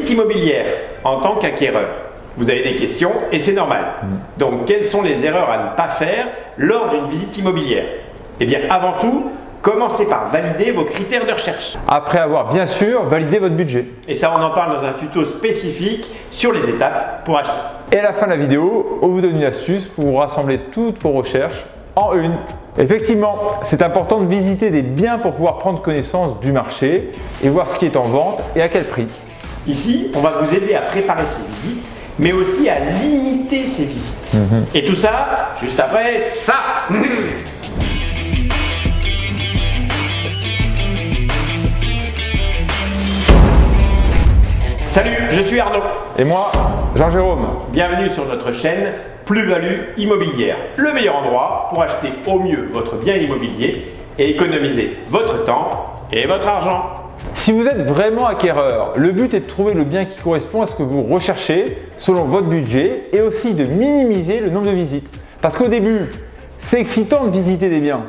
visite immobilière en tant qu'acquéreur. Vous avez des questions et c'est normal. Donc, quelles sont les erreurs à ne pas faire lors d'une visite immobilière? Eh bien, avant tout, commencez par valider vos critères de recherche. Après avoir bien sûr validé votre budget. Et ça, on en parle dans un tuto spécifique sur les étapes pour acheter. Et à la fin de la vidéo, on vous donne une astuce pour vous rassembler toutes vos recherches en une. Effectivement, c'est important de visiter des biens pour pouvoir prendre connaissance du marché et voir ce qui est en vente et à quel prix. Ici, on va vous aider à préparer ces visites, mais aussi à limiter ces visites. Et tout ça, juste après ça. Salut, je suis Arnaud. Et moi, Jean-Jérôme. Bienvenue sur notre chaîne Plus-Value Immobilière, le meilleur endroit pour acheter au mieux votre bien immobilier et économiser votre temps et votre argent. Si vous êtes vraiment acquéreur, le but est de trouver le bien qui correspond à ce que vous recherchez selon votre budget et aussi de minimiser le nombre de visites. Parce qu'au début, c'est excitant de visiter des biens.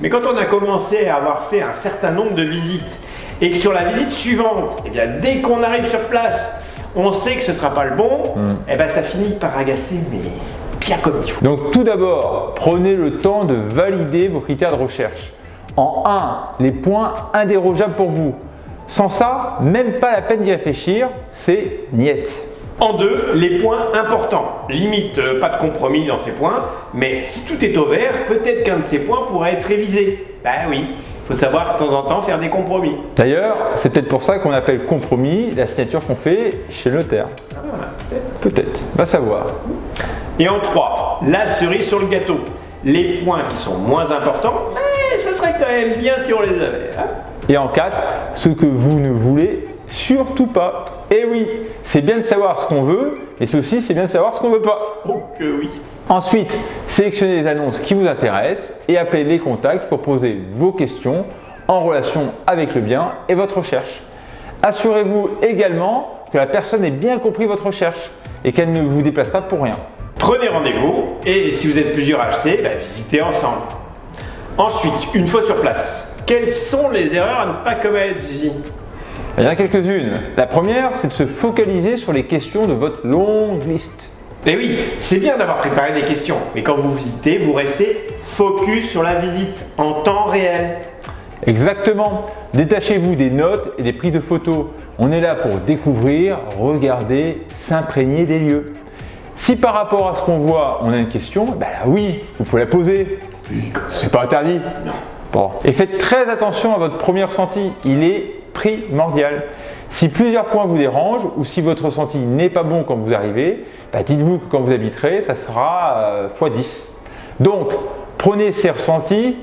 Mais quand on a commencé à avoir fait un certain nombre de visites et que sur la visite suivante, eh bien, dès qu'on arrive sur place, on sait que ce ne sera pas le bon, eh bien, ça finit par agacer, mais bien comme il faut. Donc tout d'abord, prenez le temps de valider vos critères de recherche. En 1, les points indérogeables pour vous. Sans ça, même pas la peine d'y réfléchir, c'est niet. En 2, les points importants. Limite, pas de compromis dans ces points, mais si tout est au vert, peut-être qu'un de ces points pourrait être révisé. Ben oui, il faut savoir de temps en temps faire des compromis. D'ailleurs, c'est peut-être pour ça qu'on appelle compromis la signature qu'on fait chez le notaire. Peut-être, va savoir. Et en 3, la cerise sur le gâteau. Les points qui sont moins importants, ça serait quand même bien si on les avait. Et en 4, ce que vous ne voulez surtout pas. Et oui, c'est bien de savoir ce qu'on veut, et ceci, c'est bien de savoir ce qu'on ne veut pas. Oh que oui. Ensuite, sélectionnez les annonces qui vous intéressent et appelez les contacts pour poser vos questions en relation avec le bien et votre recherche. Assurez-vous également que la personne ait bien compris votre recherche et qu'elle ne vous déplace pas pour rien. Prenez rendez-vous et si vous êtes plusieurs à acheter, visitez ensemble. Ensuite, une fois sur place, quelles sont les erreurs à ne pas commettre, Gigi? Il y en a quelques-unes. La première, c'est de se focaliser sur les questions de votre longue liste. Et oui, c'est bien d'avoir préparé des questions, mais quand vous visitez, vous restez focus sur la visite en temps réel. Exactement. Détachez-vous des notes et des prises de photos. On est là pour découvrir, regarder, s'imprégner des lieux. Si par rapport à ce qu'on voit, on a une question, là oui, vous pouvez la poser. C'est pas interdit. Non. Bon. Et faites très attention à votre premier ressenti. Il est primordial. Si plusieurs points vous dérangent ou si votre ressenti n'est pas bon quand vous arrivez, dites-vous que quand vous habiterez, ça sera x10. Donc, prenez ces ressentis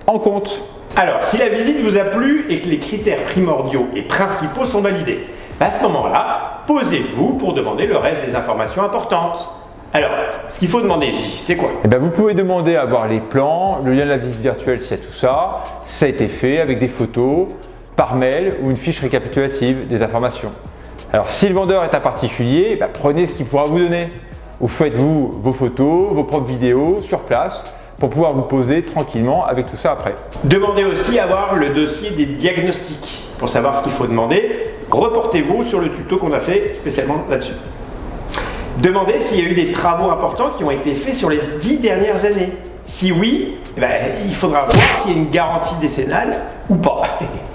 en compte. Alors, si la visite vous a plu et que les critères primordiaux et principaux sont validés, à ce moment-là, posez-vous pour demander le reste des informations importantes. Alors, ce qu'il faut demander, c'est quoi? Vous pouvez demander à voir les plans, le lien de la visite virtuelle s'il y a tout ça, si ça a été fait avec des photos, par mail ou une fiche récapitulative des informations. Alors si le vendeur est un particulier, prenez ce qu'il pourra vous donner. Ou faites-vous vos photos, vos propres vidéos sur place pour pouvoir vous poser tranquillement avec tout ça après. Demandez aussi à voir le dossier des diagnostics. Pour savoir ce qu'il faut demander, reportez-vous sur le tuto qu'on a fait spécialement là-dessus. Demandez s'il y a eu des travaux importants qui ont été faits sur les 10 dernières années. Si oui, il faudra voir s'il y a une garantie décennale ou pas.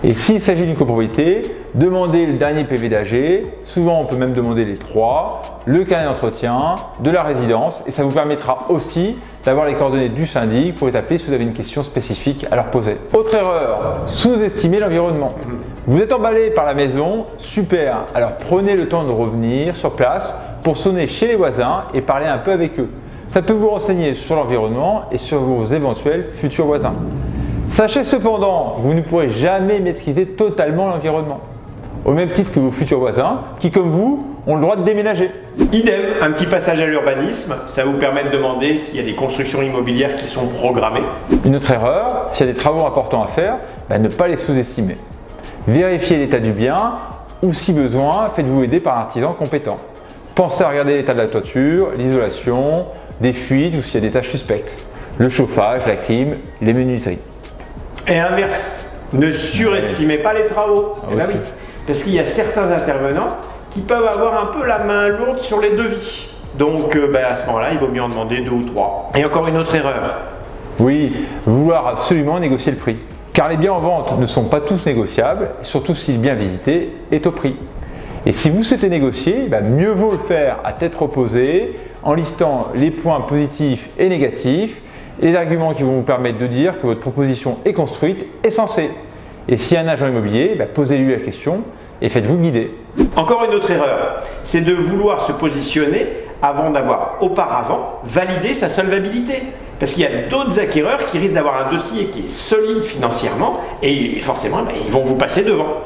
Et s'il s'agit d'une copropriété, demandez le dernier PV d'AG. Souvent, on peut même demander les 3, le carnet d'entretien, de la résidence. Et ça vous permettra aussi d'avoir les coordonnées du syndic pour les appeler si vous avez une question spécifique à leur poser. Autre erreur, sous-estimer l'environnement. Vous êtes emballé par la maison, super. Alors prenez le temps de revenir sur place pour sonner chez les voisins et parler un peu avec eux. Ça peut vous renseigner sur l'environnement et sur vos éventuels futurs voisins. Sachez cependant que vous ne pourrez jamais maîtriser totalement l'environnement, au même titre que vos futurs voisins qui, comme vous, ont le droit de déménager. Idem, un petit passage à l'urbanisme, ça vous permet de demander s'il y a des constructions immobilières qui sont programmées. Une autre erreur, s'il y a des travaux importants à faire, ne pas les sous-estimer. Vérifiez l'état du bien ou si besoin, faites-vous aider par un artisan compétent. Pensez à regarder l'état de la toiture, l'isolation, des fuites ou s'il y a des tâches suspectes, le chauffage, la clim, les menuiseries. Et inverse, ne surestimez pas les travaux. Oui. Parce qu'il y a certains intervenants qui peuvent avoir un peu la main lourde sur les devis. Donc à ce moment-là, il vaut mieux en demander 2 ou 3. Et encore une autre erreur. Oui, vouloir absolument négocier le prix. Car les biens en vente ne sont pas tous négociables, surtout si le bien visité est au prix. Et si vous souhaitez négocier, mieux vaut le faire à tête reposée, en listant les points positifs et négatifs, les arguments qui vont vous permettre de dire que votre proposition est construite et sensée. Et si un agent immobilier, posez-lui la question et faites-vous guider. Encore une autre erreur, c'est de vouloir se positionner avant d'avoir auparavant validé sa solvabilité. Parce qu'il y a d'autres acquéreurs qui risquent d'avoir un dossier qui est solide financièrement et forcément ils vont vous passer devant.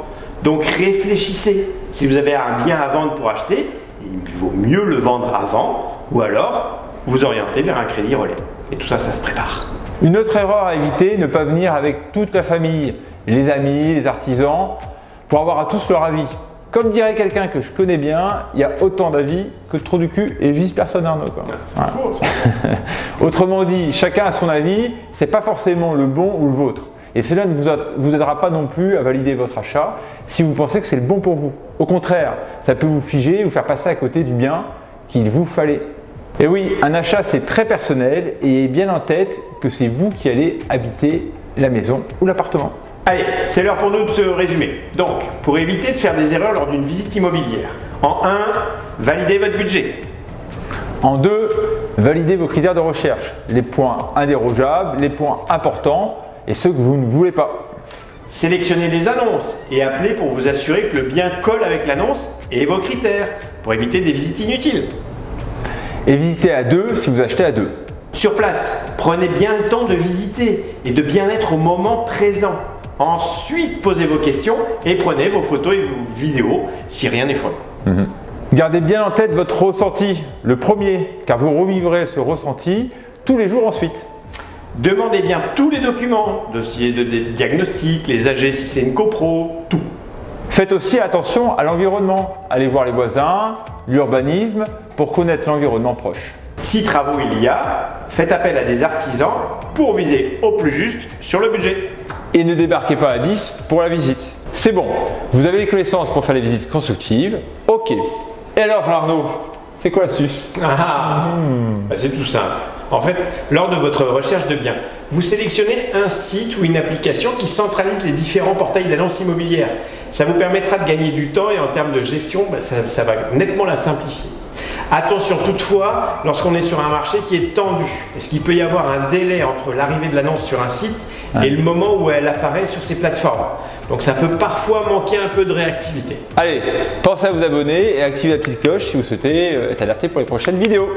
Donc réfléchissez. Si vous avez un bien à vendre pour acheter, il vaut mieux le vendre avant ou alors vous orienter vers un crédit relais. Et tout ça, ça se prépare. Une autre erreur à éviter, ne pas venir avec toute la famille, les amis, les artisans, pour avoir à tous leur avis. Comme dirait quelqu'un que je connais bien, il y a autant d'avis que de trous du cul et vice personne Arnaud. Voilà. Autrement dit, chacun a son avis, c'est pas forcément le bon ou le vôtre. Et cela ne vous aidera pas non plus à valider votre achat si vous pensez que c'est le bon pour vous. Au contraire, ça peut vous figer, vous faire passer à côté du bien qu'il vous fallait. Et oui, un achat c'est très personnel et ayez bien en tête que c'est vous qui allez habiter la maison ou l'appartement. Allez, c'est l'heure pour nous de résumer. Donc, pour éviter de faire des erreurs lors d'une visite immobilière. En 1, validez votre budget. En 2, validez vos critères de recherche, les points indérogeables, les points importants et ceux que vous ne voulez pas. Sélectionnez les annonces et appelez pour vous assurer que le bien colle avec l'annonce et vos critères, pour éviter des visites inutiles. Et visitez à 2 si vous achetez à 2. Sur place, prenez bien le temps de visiter et de bien être au moment présent. Ensuite, posez vos questions et prenez vos photos et vos vidéos si rien n'est faux. Gardez bien en tête votre ressenti, le premier, car vous revivrez ce ressenti tous les jours ensuite. Demandez bien tous les documents, dossier de diagnostic, les AG si c'est une copro, tout. Faites aussi attention à l'environnement. Allez voir les voisins, l'urbanisme, pour connaître l'environnement proche. Si travaux il y a, faites appel à des artisans pour viser au plus juste sur le budget. Et ne débarquez pas à 10 pour la visite. C'est bon, vous avez les connaissances pour faire les visites constructives. Ok. Et alors Jean-Arnaud, c'est quoi l'astuce? C'est tout simple. En fait, lors de votre recherche de biens, vous sélectionnez un site ou une application qui centralise les différents portails d'annonces immobilières. Ça vous permettra de gagner du temps et en termes de gestion, ça va nettement la simplifier. Attention toutefois, lorsqu'on est sur un marché qui est tendu, parce qu'il peut y avoir un délai entre l'arrivée de l'annonce sur un site et le moment où elle apparaît sur ces plateformes. Donc ça peut parfois manquer un peu de réactivité. Allez, pensez à vous abonner et activez la petite cloche si vous souhaitez être alerté pour les prochaines vidéos.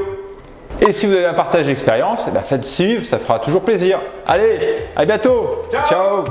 Et si vous avez un partage d'expérience, faites suivre, ça fera toujours plaisir. Allez, à bientôt. Ciao. Ciao.